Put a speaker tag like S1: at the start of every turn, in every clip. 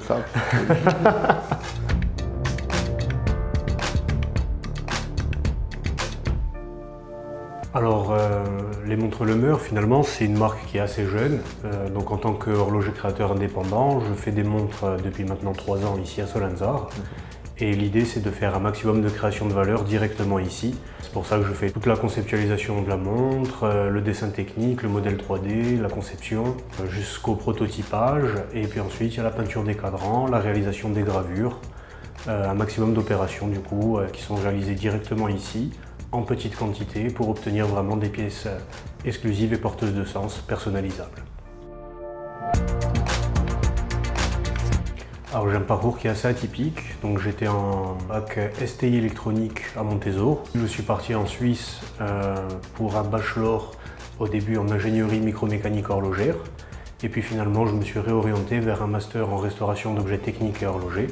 S1: ça.
S2: Alors, les montres Le Meur, finalement, c'est une marque qui est assez jeune. Donc, en tant qu'horloger créateur indépendant, je fais des montres depuis maintenant 3 ans ici à Solenzar. Et l'idée, c'est de faire un maximum de création de valeur directement ici. C'est pour ça que je fais toute la conceptualisation de la montre, le dessin technique, le modèle 3D, la conception, jusqu'au prototypage. Et puis ensuite, il y a la peinture des cadrans, la réalisation des gravures, un maximum d'opérations du coup qui sont réalisées directement ici, en petite quantité, pour obtenir vraiment des pièces exclusives et porteuses de sens, personnalisables. Alors j'ai un parcours qui est assez atypique, donc j'étais en bac STI électronique à Montésor. Je suis parti en Suisse pour un bachelor au début en ingénierie micromécanique horlogère. Et puis finalement je me suis réorienté vers un master en restauration d'objets techniques et horlogers.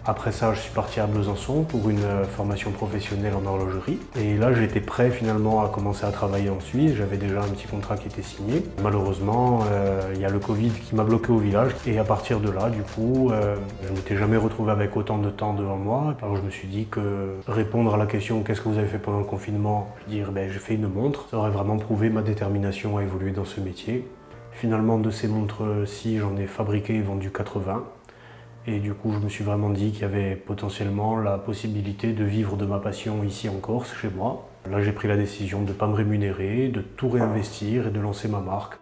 S2: Après ça, je suis parti à Besançon pour une formation professionnelle en horlogerie. Et là, j'étais prêt finalement à commencer à travailler en Suisse. J'avais déjà un petit contrat qui était signé. Malheureusement, il y a le Covid qui m'a bloqué au village. Et à partir de là, du coup, je ne m'étais jamais retrouvé avec autant de temps devant moi. Alors je me suis dit que répondre à la question « Qu'est-ce que vous avez fait pendant le confinement ?» dire « J'ai fait une montre », ça aurait vraiment prouvé ma détermination à évoluer dans ce métier. Finalement, de ces montres-ci, j'en ai fabriqué et vendu 80. Et du coup, je me suis vraiment dit qu'il y avait potentiellement la possibilité de vivre de ma passion ici en Corse, chez moi. Là, j'ai pris la décision de ne pas me rémunérer, de tout réinvestir et de lancer ma marque.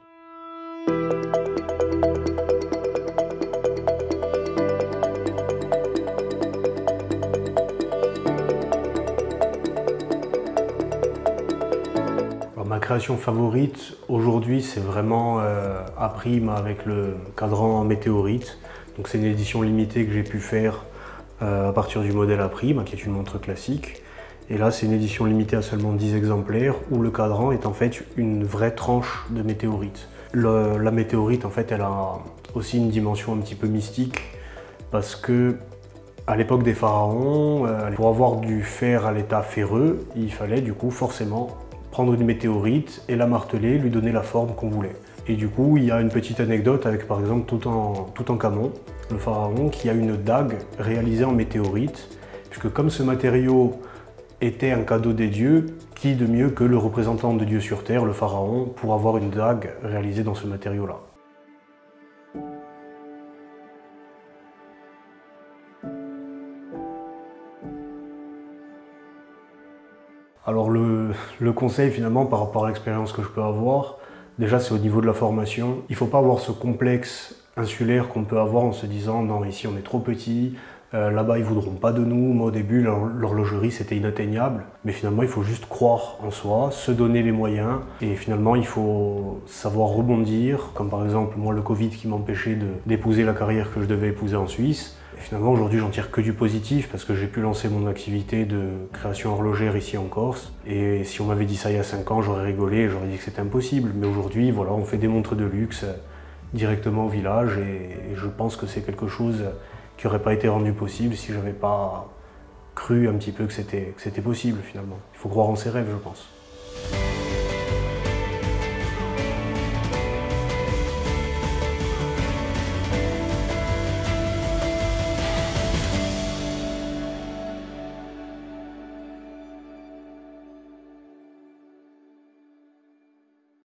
S2: Alors, ma création favorite aujourd'hui, c'est vraiment à prime avec le cadran en météorite. Donc c'est une édition limitée que j'ai pu faire à partir du modèle A prime, qui est une montre classique. Et là, c'est une édition limitée à seulement 10 exemplaires où le cadran est en fait une vraie tranche de météorite. La météorite, en fait, elle a aussi une dimension un petit peu mystique parce que à l'époque des pharaons, pour avoir du fer à l'état ferreux, il fallait du coup forcément prendre une météorite et la marteler, lui donner la forme qu'on voulait. Et du coup, il y a une petite anecdote avec par exemple Toutankhamon, le pharaon, qui a une dague réalisée en météorite, puisque comme ce matériau était un cadeau des dieux, qui de mieux que le représentant de Dieu sur terre, le pharaon, pour avoir une dague réalisée dans ce matériau-là. Alors le conseil finalement par rapport à l'expérience que je peux avoir, déjà c'est au niveau de la formation. Il ne faut pas avoir ce complexe insulaire qu'on peut avoir en se disant non ici on est trop petit, là-bas ils ne voudront pas de nous. Moi au début l'horlogerie c'était inatteignable, mais finalement il faut juste croire en soi, se donner les moyens et finalement il faut savoir rebondir, comme par exemple moi le Covid qui m'empêchait d'épouser la carrière que je devais épouser en Suisse. Et finalement aujourd'hui j'en tire que du positif parce que j'ai pu lancer mon activité de création horlogère ici en Corse. Et si on m'avait dit ça il y a 5 ans, j'aurais rigolé et j'aurais dit que c'était impossible. Mais aujourd'hui voilà, on fait des montres de luxe directement au village et je pense que c'est quelque chose qui n'aurait pas été rendu possible si j'avais pas cru un petit peu que c'était possible finalement. Il faut croire en ses rêves, je pense.